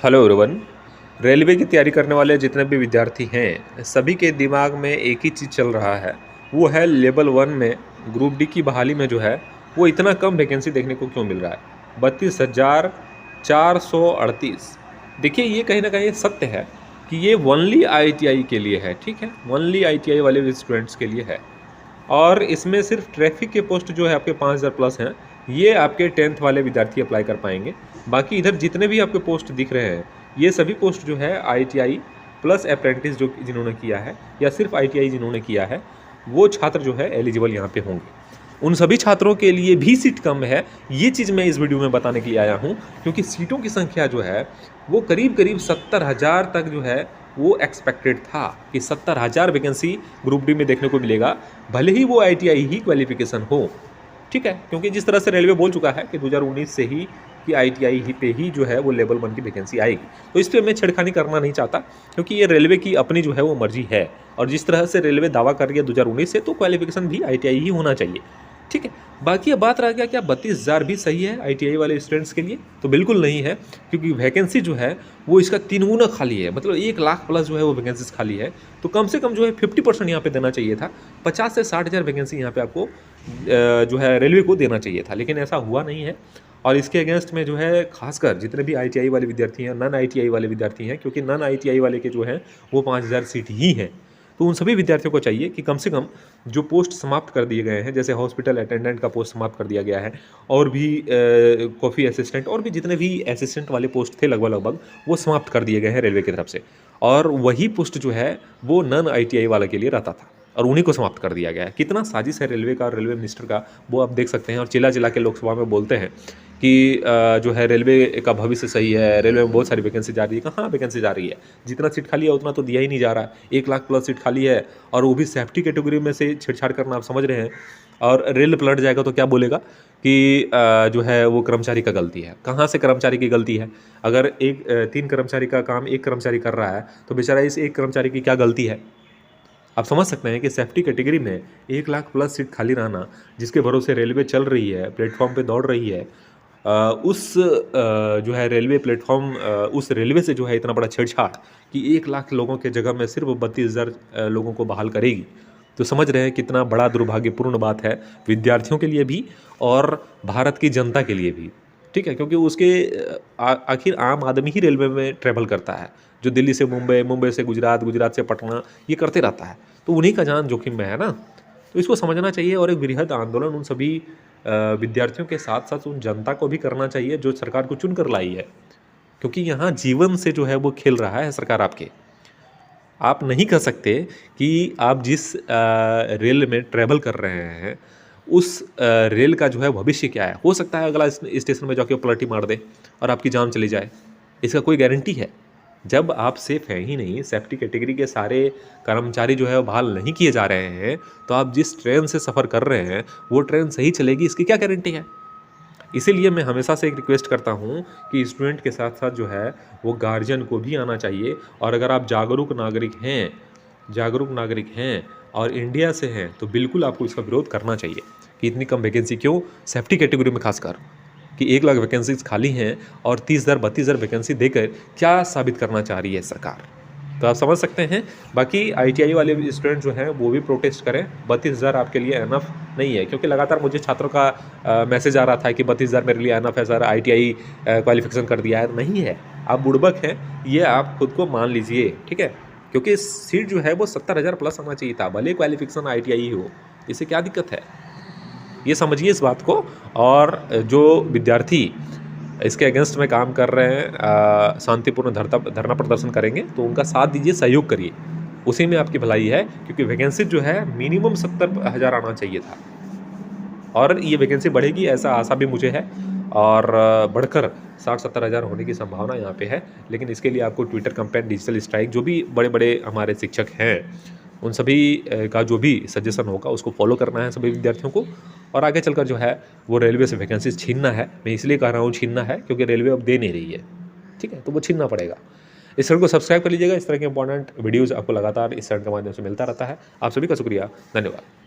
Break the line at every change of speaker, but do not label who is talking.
Hello everyone. Railway की तैयारी करने वाले जितने भी विद्यार्थी हैं सभी के दिमाग में एक ही चीज़ चल रहा है, वो है लेवल 1 में ग्रुप डी की बहाली में जो है वो इतना कम वैकेंसी देखने को क्यों मिल रहा है। 32,438। देखिए, ये कहीं ना कहीं सत्य है कि ये ओनली आईटीआई के लिए है। ठीक है, ओनली आईटीआई वाले स्टूडेंट्स के लिए है। और इसमें सिर्फ ट्रैफिक के पोस्ट जो है आपके 5,000 प्लस हैं, ये आपके 10th वाले विद्यार्थी अप्लाई कर पाएंगे। बाकी इधर जितने भी आपके पोस्ट दिख रहे हैं, ये सभी पोस्ट जो है आईटीआई प्लस अप्रेंटिस जो जिन्होंने किया है या सिर्फ आईटीआई जिन्होंने किया है, वो छात्र जो है एलिजिबल यहाँ पे होंगे। उन सभी छात्रों के लिए भी सीट कम है, ये चीज़ मैं इस वीडियो में बताने के लिए आया हूँ, क्योंकि सीटों की संख्या जो है वो करीब करीब 70,000 तक जो है वो एक्सपेक्टेड था कि 70,000 वैकेंसी ग्रुप डी में देखने को मिलेगा, भले ही वो आईटीआई ही क्वालिफिकेशन हो। ठीक है, क्योंकि जिस तरह से रेलवे बोल चुका है कि 2019 से ही कि आईटीआई ही पे ही जो है वो लेवल 1 की वैकेंसी आएगी, तो इस पर मैं छेड़खानी करना नहीं चाहता, क्योंकि ये रेलवे की अपनी जो है वो मर्जी है। और जिस तरह से रेलवे दावा कर रही है 2019 से, तो क्वालिफिकेशन भी आईटीआई ही होना चाहिए। ठीक है, बाकी अब बात रह गया क्या 32,000 भी सही है आईटीआई वाले स्टूडेंट्स के लिए? तो बिल्कुल नहीं है, क्योंकि वैकेंसी जो है वो इसका 3 गुना खाली है। मतलब 1 लाख प्लस जो है वो वैकेंसीज खाली है। तो कम से कम जो है 50% यहाँ पे देना चाहिए था। 50 से 60,000 वैकेंसी यहाँ पे आपको जो है रेलवे को देना चाहिए था, लेकिन ऐसा हुआ नहीं है। और इसके अगेंस्ट में जो है खासकर जितने भी आईटीआई वाले विद्यार्थी हैं, नॉन आईटीआई वाले विद्यार्थी हैं, क्योंकि नॉन आईटीआई वाले के जो हैं वो 5,000 सीट ही हैं। तो उन सभी विद्यार्थियों को चाहिए कि कम से कम जो पोस्ट समाप्त कर दिए गए हैं, जैसे हॉस्पिटल अटेंडेंट का पोस्ट समाप्त कर दिया गया है, और भी कॉफ़ी असिस्टेंट और भी जितने भी असिस्टेंट वाले पोस्ट थे लगभग वो समाप्त कर दिए गए हैं रेलवे की तरफ से। और वही पोस्ट जो है वो नॉन आईटीआई वाले के लिए रहता था, और उन्हीं को समाप्त कर दिया गया है। कितना साजिश है रेलवे का और रेलवे मिनिस्टर का, वो आप देख सकते हैं। और चिल्ला चिल्ला के लोकसभा में बोलते हैं कि जो है रेलवे का भविष्य सही है, रेलवे में बहुत सारी वैकेंसी जा रही है। कहाँ वैकेंसी जा रही है? जितना सीट खाली है उतना तो दिया ही नहीं जा रहा है। 1 लाख प्लस सीट खाली है, और वो भी सेफ्टी कैटेगरी में से छेड़छाड़ करना आप समझ रहे हैं। और रेल पलट जाएगा तो क्या बोलेगा कि जो है वो कर्मचारी का गलती है। कहाँ से कर्मचारी की गलती है? अगर 3 कर्मचारी का काम 1 कर्मचारी कर रहा है, तो बेचारा इस 1 कर्मचारी की क्या गलती है? आप समझ सकते हैं कि सेफ्टी कैटेगरी में 1 लाख प्लस सीट खाली रहना, जिसके भरोसे रेलवे चल रही है, प्लेटफॉर्म पे दौड़ रही है, जो है रेलवे प्लेटफॉर्म, उस रेलवे से जो है इतना बड़ा छेड़छाड़ कि 1 लाख लोगों के जगह में सिर्फ 32,000 लोगों को बहाल करेगी, तो समझ रहे हैं कितना बड़ा दुर्भाग्यपूर्ण बात है विद्यार्थियों के लिए भी और भारत की जनता के लिए भी। ठीक है, क्योंकि उसके आखिर आम आदमी ही रेलवे में ट्रैवल करता है, जो दिल्ली से मुंबई, मुंबई से गुजरात, गुजरात से पटना, ये करते रहता है। तो उन्हीं का जान जोखिम में है ना। तो इसको समझना चाहिए, और एक वृहद आंदोलन उन सभी विद्यार्थियों के साथ साथ उन जनता को भी करना चाहिए जो सरकार को चुन कर लाई है, क्योंकि यहाँ जीवन से जो है वो खेल रहा है सरकार आपके। आप नहीं कह सकते कि आप जिस रेल में ट्रैवल कर रहे हैं उस रेल का जो है भविष्य क्या है। हो सकता है अगला स्टेशन में जाके पलटी मार दे और आपकी जान चली जाए, इसका कोई गारंटी है? जब आप सेफ हैं ही नहीं, सेफ्टी कैटेगरी के सारे कर्मचारी जो है वो बहाल नहीं किए जा रहे हैं, तो आप जिस ट्रेन से सफ़र कर रहे हैं वो ट्रेन सही चलेगी, इसकी क्या गारंटी है? इसीलिए मैं हमेशा से एक रिक्वेस्ट करता हूँ कि स्टूडेंट के साथ साथ जो है वो गार्जियन को भी आना चाहिए। और अगर आप जागरूक नागरिक हैं और इंडिया से हैं, तो बिल्कुल आपको इसका विरोध करना चाहिए कि इतनी कम वैकेंसी क्यों, सेफ्टी कैटेगरी में खासकर, कि 1 लाख वैकेंसीज खाली हैं और 30,000 32,000 वैकेंसी देकर क्या साबित करना चाह रही है सरकार। तो आप समझ सकते हैं। बाकी आईटीआई वाले स्टूडेंट जो हैं वो भी प्रोटेस्ट करें। 32,000 आपके लिए एनफ नहीं है, क्योंकि लगातार मुझे छात्रों का मैसेज आ रहा था कि 32,000 मेरे लिए एनफ है सर, आईटीआई क्वालिफिकेशन कर दिया है। नहीं है, आप बुड़बक हैं, ये आप खुद को मान लीजिए। ठीक है, क्योंकि सीट जो है वो 70,000 प्लस आना चाहिए था, भले क्वालिफिकेशन आईटीआई हो, इससे क्या दिक्कत है? ये समझिए इस बात को। और जो विद्यार्थी इसके अगेंस्ट में काम कर रहे हैं, शांतिपूर्ण धरना प्रदर्शन करेंगे, तो उनका साथ दीजिए, सहयोग करिए, उसी में आपकी भलाई है। क्योंकि वैकेंसी जो है मिनिमम 70,000 आना चाहिए था, और ये वैकेंसी बढ़ेगी ऐसा आशा भी मुझे है, और बढ़कर 60-70,000 होने की संभावना यहाँ पे है। लेकिन इसके लिए आपको ट्विटर कैंपेन, डिजिटल स्ट्राइक, जो भी बड़े बड़े हमारे शिक्षक हैं उन सभी का जो भी सजेशन होगा उसको फॉलो करना है सभी विद्यार्थियों को, और आगे चलकर जो है वो रेलवे से वैकेंसीज छीनना है। मैं इसलिए कह रहा हूँ छीनना है क्योंकि रेलवे अब दे नहीं रही है। ठीक है, तो वो छीनना पड़ेगा। इस चैनल को सब्सक्राइब कर लीजिएगा, इस तरह के इंपॉर्टेंट वीडियोज़ आपको लगातार इस चैनल के माध्यम से मिलता रहता है। आप सभी का शुक्रिया, धन्यवाद।